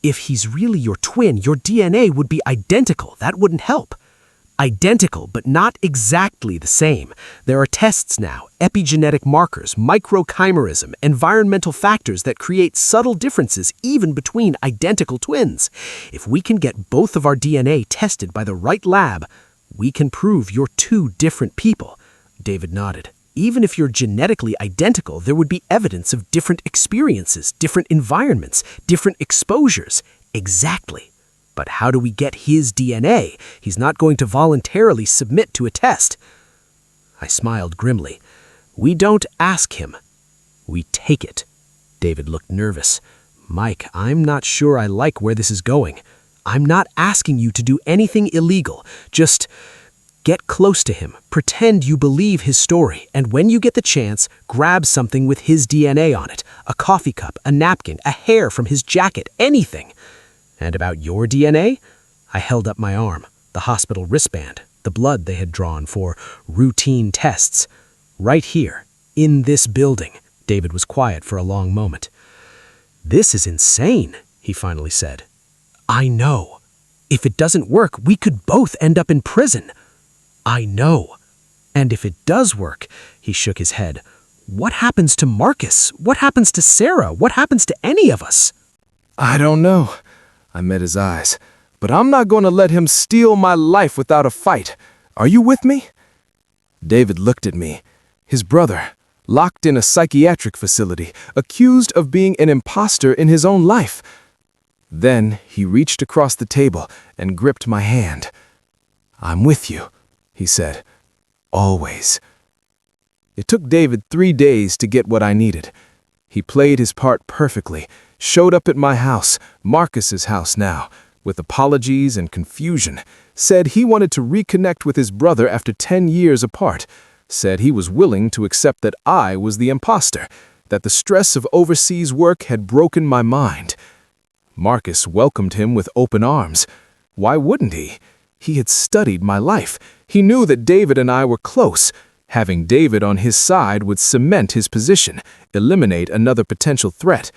If he's really your twin, your DNA would be identical. That wouldn't help. Identical, but not exactly the same. There are tests now, epigenetic markers, microchimerism, environmental factors that create subtle differences even between identical twins. If we can get both of our DNA tested by the right lab, we can prove you're 2 different people. David nodded. Even if you're genetically identical, there would be evidence of different experiences, different environments, different exposures. Exactly. But how do we get his DNA? He's not going to voluntarily submit to a test. I smiled grimly. We don't ask him. We take it. David looked nervous. Mike, I'm not sure I like where this is going. I'm not asking you to do anything illegal. Just get close to him. Pretend you believe his story. And when you get the chance, grab something with his DNA on it. A coffee cup, a napkin, a hair from his jacket, anything. And about your DNA? I held up my arm, the hospital wristband, the blood they had drawn for routine tests. Right here, in this building. David was quiet for a long moment. This is insane, he finally said. I know. If it doesn't work, we could both end up in prison. I know. And if it does work, he shook his head. What happens to Marcus? What happens to Sarah? What happens to any of us? I don't know. I met his eyes. But I'm not going to let him steal my life without a fight. Are you with me? David looked at me. His brother, locked in a psychiatric facility, accused of being an impostor in his own life. Then he reached across the table and gripped my hand. I'm with you, he said. Always. It took David 3 days to get what I needed. He played his part perfectly. Showed up at my house, Marcus's house now, with apologies and confusion. Said he wanted to reconnect with his brother after 10 years apart. Said he was willing to accept that I was the imposter, that the stress of overseas work had broken my mind. Marcus welcomed him with open arms. Why wouldn't he? He had studied my life. He knew that David and I were close. Having David on his side would cement his position, eliminate another potential threat.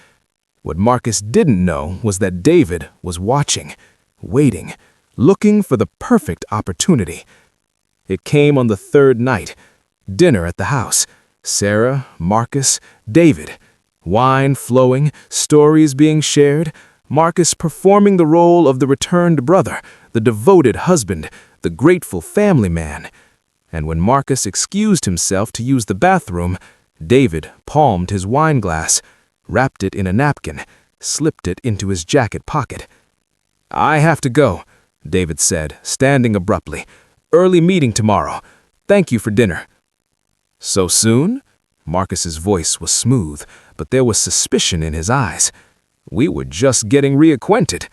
What Marcus didn't know was that David was watching, waiting, looking for the perfect opportunity. It came on the 3rd night. Dinner at the house. Sarah, Marcus, David. Wine flowing, stories being shared. Marcus performing the role of the returned brother, the devoted husband, the grateful family man. And when Marcus excused himself to use the bathroom, David palmed his wine glass, wrapped it in a napkin, slipped it into his jacket pocket. I have to go, David said, standing abruptly. Early meeting tomorrow. Thank you for dinner. So soon? Marcus's voice was smooth, but there was suspicion in his eyes. We were just getting reacquainted.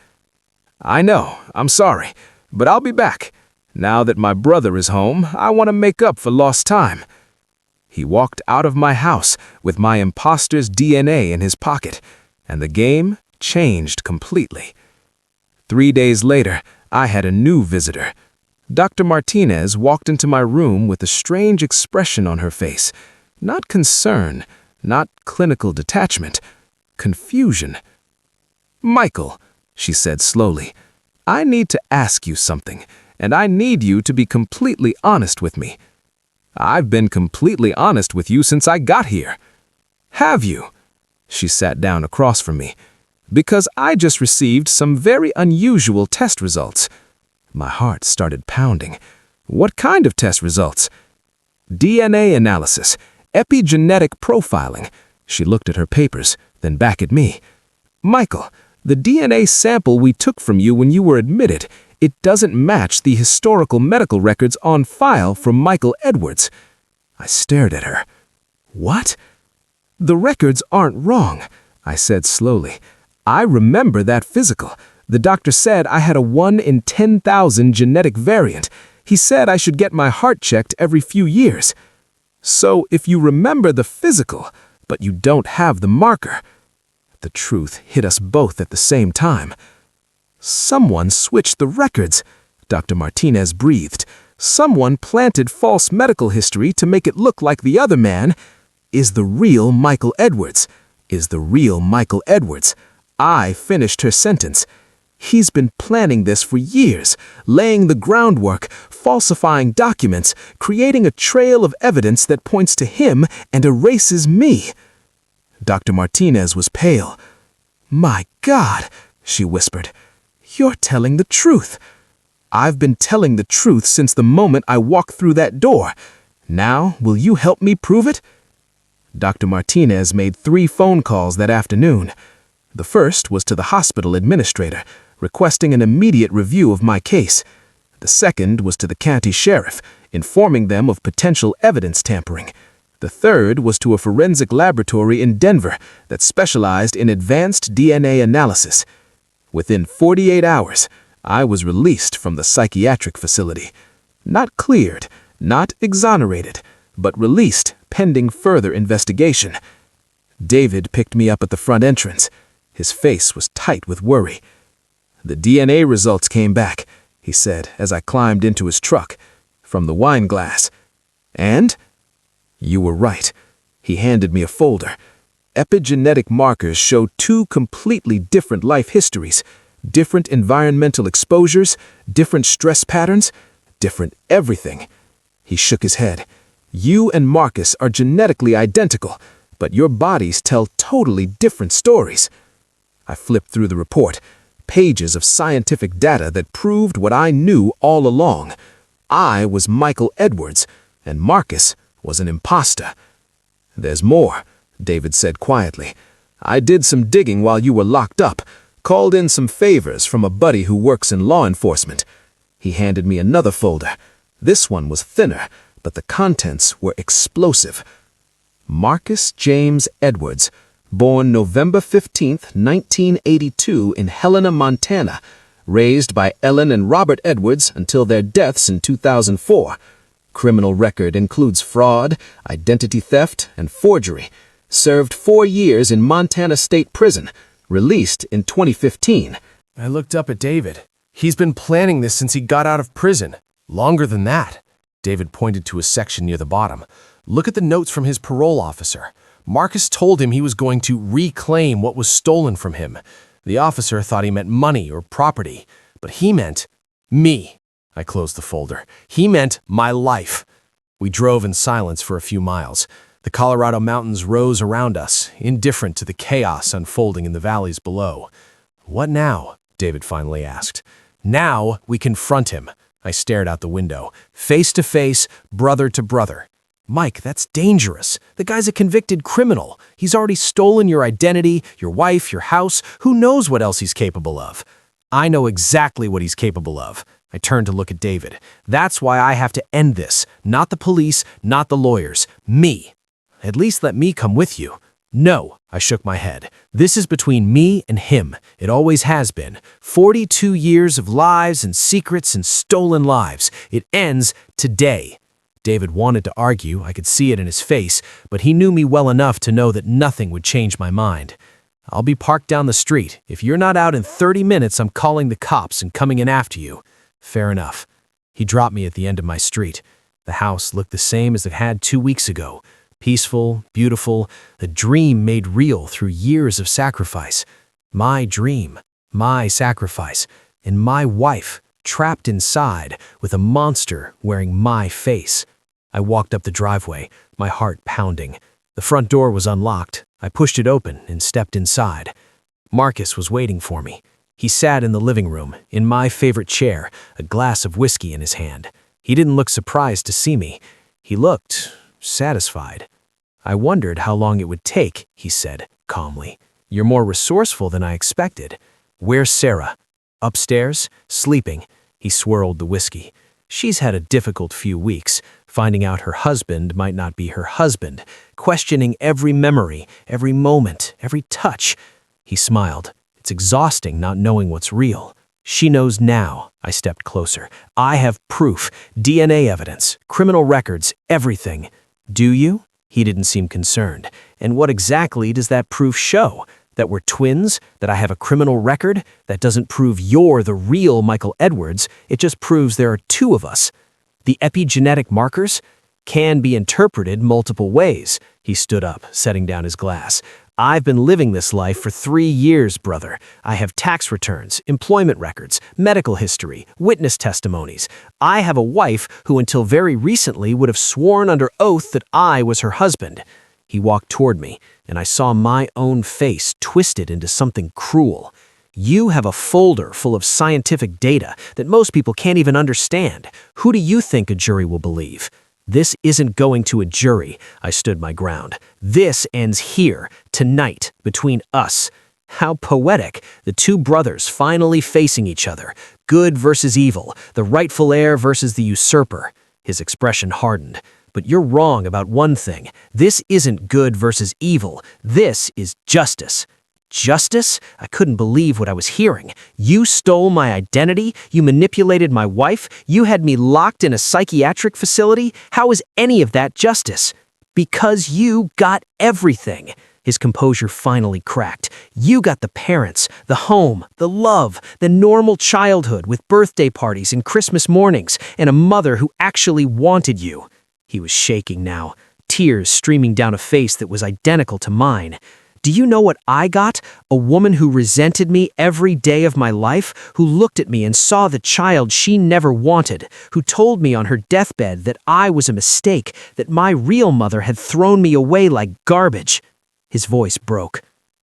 I know, I'm sorry, but I'll be back. Now that my brother is home, I want to make up for lost time. He walked out of my house with my impostor's DNA in his pocket, and the game changed completely. 3 days later, I had a new visitor. Dr. Martinez walked into my room with a strange expression on her face. Not concern, not clinical detachment, confusion. "Michael," she said slowly, "I need to ask you something, and I need you to be completely honest with me." "I've been completely honest with you since I got here." "Have you?" She sat down across from me. "Because I just received some very unusual test results." My heart started pounding. "What kind of test results?" "DNA analysis, epigenetic profiling." She looked at her papers, then back at me. "Michael, the DNA sample we took from you when you were admitted, it doesn't match the historical medical records on file for Michael Edwards." I stared at her. "What?" "The records aren't wrong," I said slowly. "I remember that physical. The doctor said I had a 1 in 10,000 genetic variant. He said I should get my heart checked every few years. So if you remember the physical, but you don't have the marker..." The truth hit us both at the same time. "Someone switched the records," Dr. Martinez breathed. "Someone planted false medical history to make it look like the other man is the real Michael Edwards. Is the real Michael Edwards." I finished her sentence. "He's been planning this for years, laying the groundwork, falsifying documents, creating a trail of evidence that points to him and erases me." Dr. Martinez was pale. "My God," she whispered, "you're telling the truth." "I've been telling the truth since the moment I walked through that door. Now, will you help me prove it?" Dr. Martinez made 3 phone calls that afternoon. The first was to the hospital administrator, requesting an immediate review of my case. The second was to the county sheriff, informing them of potential evidence tampering. The third was to a forensic laboratory in Denver that specialized in advanced DNA analysis. Within 48 hours, I was released from the psychiatric facility. Not cleared, not exonerated, but released pending further investigation. David picked me up at the front entrance. His face was tight with worry. "The DNA results came back," he said as I climbed into his truck, "from the wine glass. And?" "You were right." He handed me a folder. "Epigenetic markers show 2 completely different life histories, different environmental exposures, different stress patterns, different everything." He shook his head. "You and Marcus are genetically identical, but your bodies tell totally different stories." I flipped through the report, pages of scientific data that proved what I knew all along. I was Michael Edwards, and Marcus was an impostor. "There's more," David said quietly. "I did some digging while you were locked up, called in some favors from a buddy who works in law enforcement." He handed me another folder. This one was thinner, but the contents were explosive. "Marcus James Edwards, born November 15th, 1982 in Helena, Montana, raised by Ellen and Robert Edwards until their deaths in 2004. Criminal record includes fraud, identity theft, and forgery. Served 4 years in Montana State Prison, released in 2015. I looked up at David. "He's been planning this since he got out of prison. Longer than that." David pointed to a section near the bottom. "Look at the notes from his parole officer. Marcus told him he was going to reclaim what was stolen from him. The officer thought he meant money or property, but he meant me." I closed the folder. "He meant my life." We drove in silence for a few miles. The Colorado mountains rose around us, indifferent to the chaos unfolding in the valleys below. "What now?" David finally asked. "Now we confront him." I stared out the window. "Face to face, brother to brother." "Mike, that's dangerous. The guy's a convicted criminal. He's already stolen your identity, your wife, your house. Who knows what else he's capable of?" "I know exactly what he's capable of." I turned to look at David. "That's why I have to end this. Not the police, not the lawyers. Me. At least let me come with you." "No," I shook my head. "This is between me and him. It always has been. 42 years of lies and secrets and stolen lives. It ends today. David wanted to argue, I could see it in his face, but he knew me well enough to know that nothing would change my mind. I'll be parked down the street. If you're not out in 30 minutes, I'm calling the cops and coming in after you. Fair enough. He dropped me at the end of my street. The house looked the same as it had 2 weeks ago. Peaceful, beautiful, a dream made real through years of sacrifice. My dream, my sacrifice, and my wife trapped inside with a monster wearing my face. I walked up the driveway, my heart pounding. The front door was unlocked. I pushed it open and stepped inside. Marcus was waiting for me. He sat in the living room, in my favorite chair, a glass of whiskey in his hand. He didn't look surprised to see me. He looked satisfied. I wondered how long it would take, he said, calmly. You're more resourceful than I expected. Where's Sarah? Upstairs, sleeping. He swirled the whiskey. She's had a difficult few weeks, finding out her husband might not be her husband, questioning every memory, every moment, every touch. He smiled. It's exhausting not knowing what's real. She knows now. I stepped closer. I have proof, DNA evidence, criminal records, everything. Do you? He didn't seem concerned. And what exactly does that proof show? That we're twins? That I have a criminal record? That doesn't prove you're the real Michael Edwards. It just proves there are two of us. The epigenetic markers can be interpreted multiple ways. He stood up, setting down his glass. I've been living this life for 3 years, brother. I have tax returns, employment records, medical history, witness testimonies. I have a wife who until very recently would have sworn under oath that I was her husband. He walked toward me, and I saw my own face twisted into something cruel. You have a folder full of scientific data that most people can't even understand. Who do you think a jury will believe? This isn't going to a jury. I stood my ground. This ends here, tonight, between us. How poetic, the two brothers finally facing each other. Good versus evil, the rightful heir versus the usurper. His expression hardened. But you're wrong about one thing. This isn't good versus evil. This is justice. Justice? I couldn't believe what I was hearing. You stole my identity? You manipulated my wife? You had me locked in a psychiatric facility? How is any of that justice? Because you got everything. His composure finally cracked. You got the parents, the home, the love, the normal childhood with birthday parties and Christmas mornings, and a mother who actually wanted you. He was shaking now, tears streaming down a face that was identical to mine. Do you know what I got? A woman who resented me every day of my life, who looked at me and saw the child she never wanted, who told me on her deathbed that I was a mistake, that my real mother had thrown me away like garbage. His voice broke.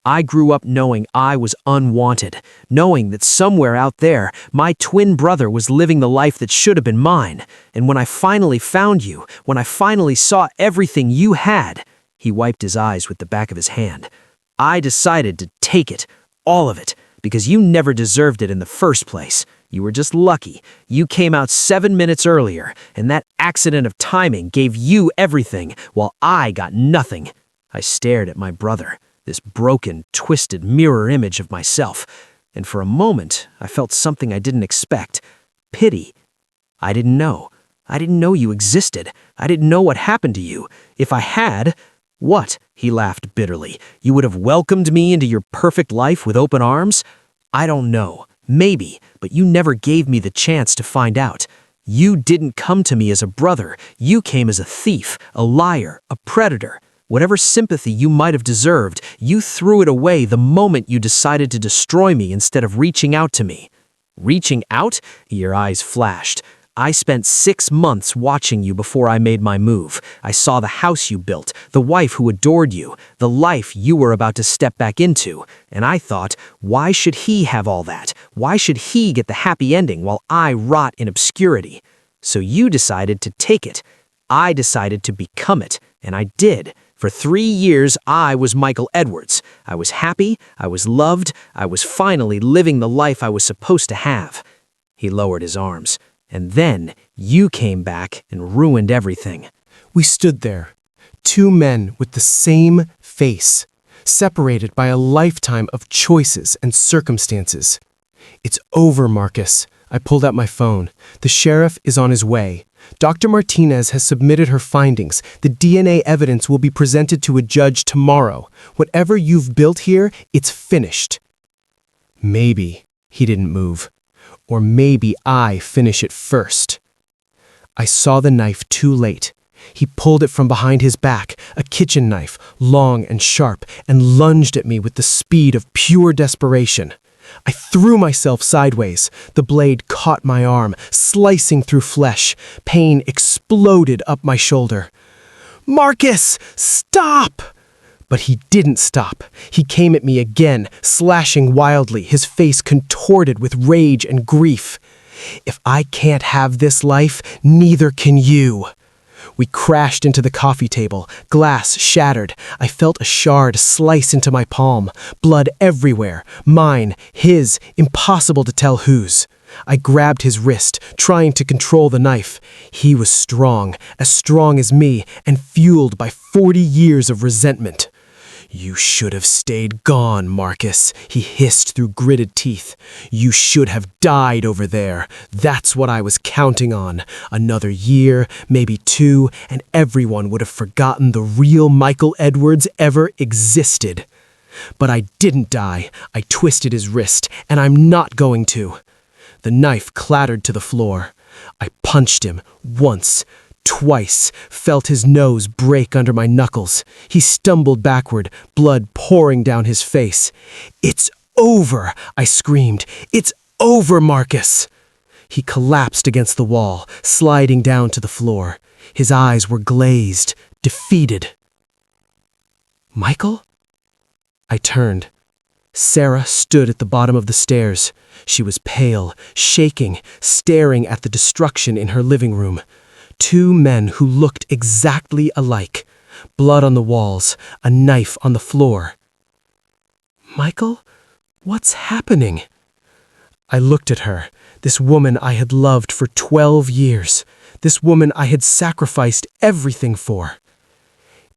I grew up knowing I was unwanted, knowing that somewhere out there, my twin brother was living the life that should have been mine. And when I finally found you, when I finally saw everything you had, he wiped his eyes with the back of his hand. I decided to take it, all of it, because you never deserved it in the first place. You were just lucky. You came out 7 minutes earlier, and that accident of timing gave you everything, while I got nothing. I stared at my brother, this broken, twisted mirror image of myself, and for a moment I felt something I didn't expect. Pity. I didn't know. I didn't know you existed. I didn't know what happened to you. If I had... What? He laughed bitterly. You would have welcomed me into your perfect life with open arms? I don't know. Maybe, but you never gave me the chance to find out. You didn't come to me as a brother. You came as a thief, a liar, a predator. Whatever sympathy you might have deserved, you threw it away the moment you decided to destroy me instead of reaching out to me. Reaching out? Your eyes flashed. I spent 6 months watching you before I made my move. I saw the house you built, the wife who adored you, the life you were about to step back into. And I thought, why should he have all that? Why should he get the happy ending while I rot in obscurity? So you decided to take it. I decided to become it, and I did. For 3 years, I was Michael Edwards. I was happy, I was loved, I was finally living the life I was supposed to have. He lowered his arms. And then you came back and ruined everything. We stood there, two men with the same face, separated by a lifetime of choices and circumstances. It's over, Marcus, I pulled out my phone. The sheriff is on his way. Dr. Martinez has submitted her findings. The DNA evidence will be presented to a judge tomorrow. Whatever you've built here, it's finished. Maybe he didn't move. Or maybe I finish it first. I saw the knife too late. He pulled it from behind his back, a kitchen knife, long and sharp, and lunged at me with the speed of pure desperation. I threw myself sideways. The blade caught my arm, slicing through flesh. Pain exploded up my shoulder. "Marcus, stop!" But he didn't stop. He came at me again, slashing wildly, his face contorted with rage and grief. "If I can't have this life, neither can you." We crashed into the coffee table, glass shattered. I felt a shard slice into my palm, blood everywhere, mine, his, impossible to tell whose. I grabbed his wrist, trying to control the knife. He was strong as me, and fueled by 40 years of resentment. "You should have stayed gone, Marcus," he hissed through gritted teeth. "You should have died over there. That's what I was counting on. Another year, maybe 2, and everyone would have forgotten the real Michael Edwards ever existed. But I didn't die. I twisted his wrist, and I'm not going to." The knife clattered to the floor. I punched him once, twice, felt his nose break under my knuckles. He stumbled backward, blood pouring down his face. "It's over," I screamed. "It's over, Marcus." He collapsed against the wall, sliding down to the floor. His eyes were glazed, defeated. "Michael?" I turned. Sarah stood at the bottom of the stairs. She was pale, shaking, staring at the destruction in her living room. 2 men who looked exactly alike. Blood on the walls, a knife on the floor. "Michael, what's happening?" I looked at her, this woman I had loved for 12 years, this woman I had sacrificed everything for.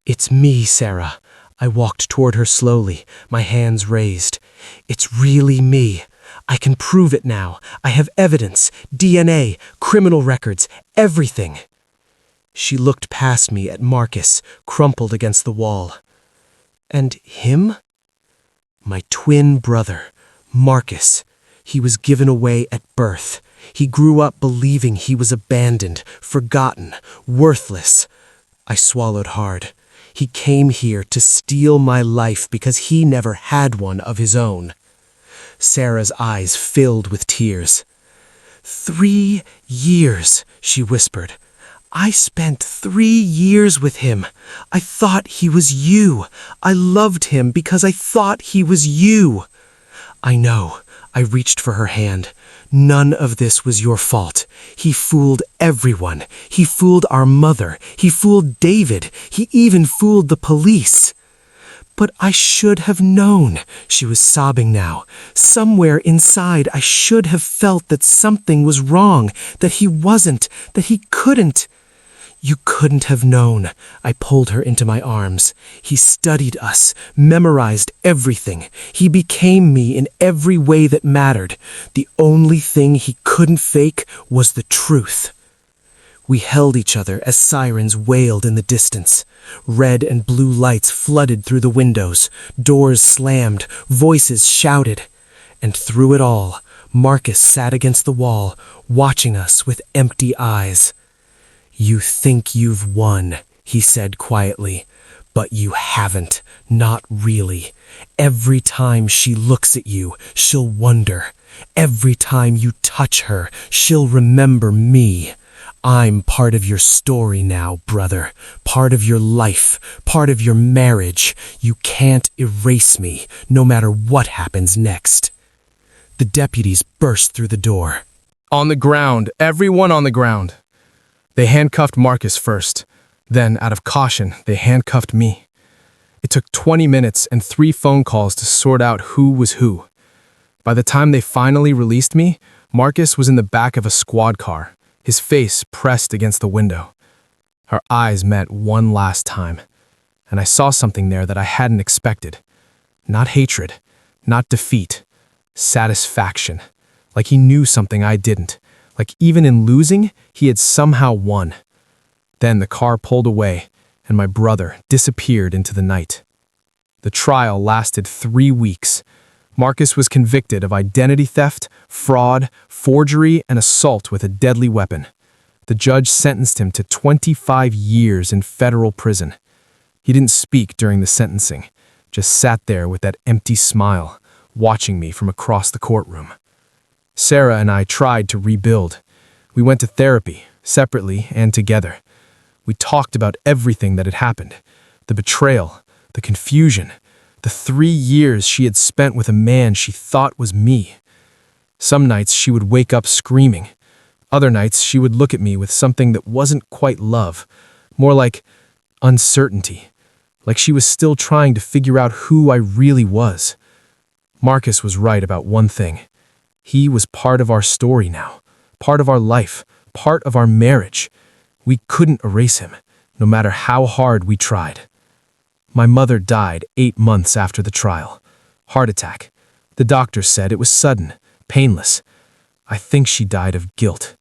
"It's me, Sarah." I walked toward her slowly, my hands raised. "It's really me. I can prove it now. I have evidence, DNA, criminal records, everything." She looked past me at Marcus, crumpled against the wall. "And him?" "My twin brother, Marcus. He was given away at birth. He grew up believing he was abandoned, forgotten, worthless." I swallowed hard. "He came here to steal my life because he never had one of his own." Sarah's eyes filled with tears. 3 years, she whispered. "I spent 3 years with him. I thought he was you. I loved him because I thought he was you." "I know." I reached for her hand. "None of this was your fault. He fooled everyone. He fooled our mother. He fooled David. He even fooled the police." "But I should have known," she was sobbing now. "Somewhere inside I should have felt that something was wrong, that he wasn't, that he couldn't." "You couldn't have known." I pulled her into my arms. "He studied us, memorized everything. He became me in every way that mattered. The only thing he couldn't fake was the truth." We held each other as sirens wailed in the distance. Red and blue lights flooded through the windows. Doors slammed, voices shouted. And through it all, Marcus sat against the wall, watching us with empty eyes. "You think you've won," he said quietly, "but you haven't, not really. Every time she looks at you, she'll wonder. Every time you touch her, she'll remember me. I'm part of your story now, brother. Part of your life, part of your marriage. You can't erase me, no matter what happens next." The deputies burst through the door. On the ground, everyone on the ground. They handcuffed Marcus first. Then, out of caution, they handcuffed me. It took 20 minutes and 3 phone calls to sort out who was who. By the time they finally released me, Marcus was in the back of a squad car, his face pressed against the window. Our eyes met one last time, and I saw something there that I hadn't expected. Not hatred, not defeat, satisfaction, like he knew something I didn't, like even in losing, he had somehow won. Then the car pulled away, and my brother disappeared into the night. The trial lasted 3 weeks. Marcus was convicted of identity theft, fraud, forgery, and assault with a deadly weapon. The judge sentenced him to 25 years in federal prison. He didn't speak during the sentencing, just sat there with that empty smile, watching me from across the courtroom. Sarah and I tried to rebuild. We went to therapy, separately and together. We talked about everything that had happened, the betrayal, the confusion, the 3 years she had spent with a man she thought was me. Some nights she would wake up screaming. Other nights she would look at me with something that wasn't quite love, more like uncertainty, like she was still trying to figure out who I really was. Marcus was right about one thing. He was part of our story now, part of our life, part of our marriage. We couldn't erase him, no matter how hard we tried. My mother died 8 months after the trial. Heart attack. The doctor said it was sudden, painless. I think she died of guilt.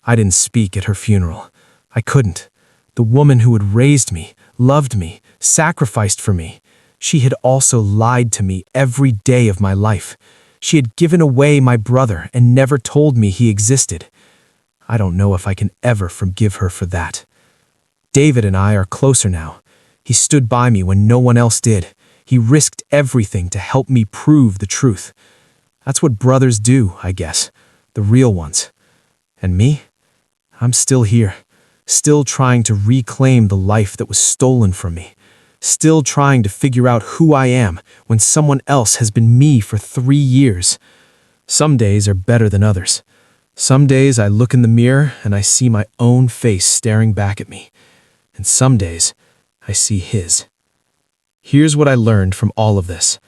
I didn't speak at her funeral. I couldn't. The woman who had raised me, loved me, sacrificed for me, she had also lied to me every day of my life. She had given away my brother and never told me he existed. I don't know if I can ever forgive her for that. David and I are closer now. He stood by me when no one else did. He risked everything to help me prove the truth. That's what brothers do, I guess. The real ones. And me? I'm still here. Still trying to reclaim the life that was stolen from me. Still trying to figure out who I am when someone else has been me for 3 years. Some days are better than others. Some days I look in the mirror and I see my own face staring back at me. And some days I see his. Here's what I learned from all of this.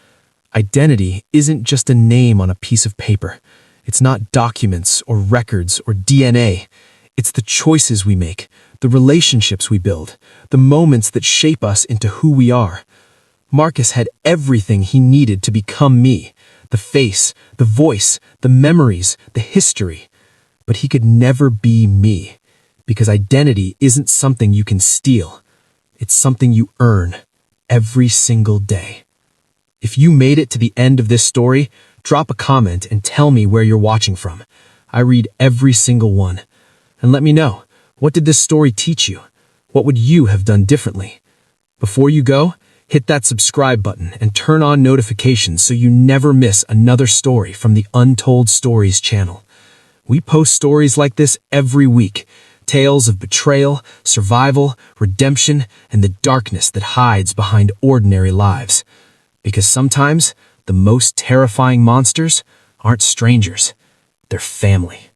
Identity isn't just a name on a piece of paper. It's not documents or records or DNA. It's the choices we make, the relationships we build, the moments that shape us into who we are. Marcus had everything he needed to become me, the face, the voice, the memories, the history. But he could never be me, because identity isn't something you can steal. It's something you earn every single day. If you made it to the end of this story, drop a comment and tell me where you're watching from. I read every single one. And let me know, what did this story teach you? What would you have done differently? Before you go, hit that subscribe button and turn on notifications so you never miss another story from the Untold Stories channel. We post stories like this every week. Tales of betrayal, survival, redemption, and the darkness that hides behind ordinary lives. Because sometimes, the most terrifying monsters aren't strangers. They're family.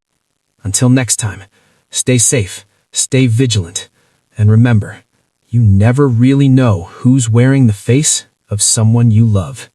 Until next time, stay safe, stay vigilant, and remember, you never really know who's wearing the face of someone you love.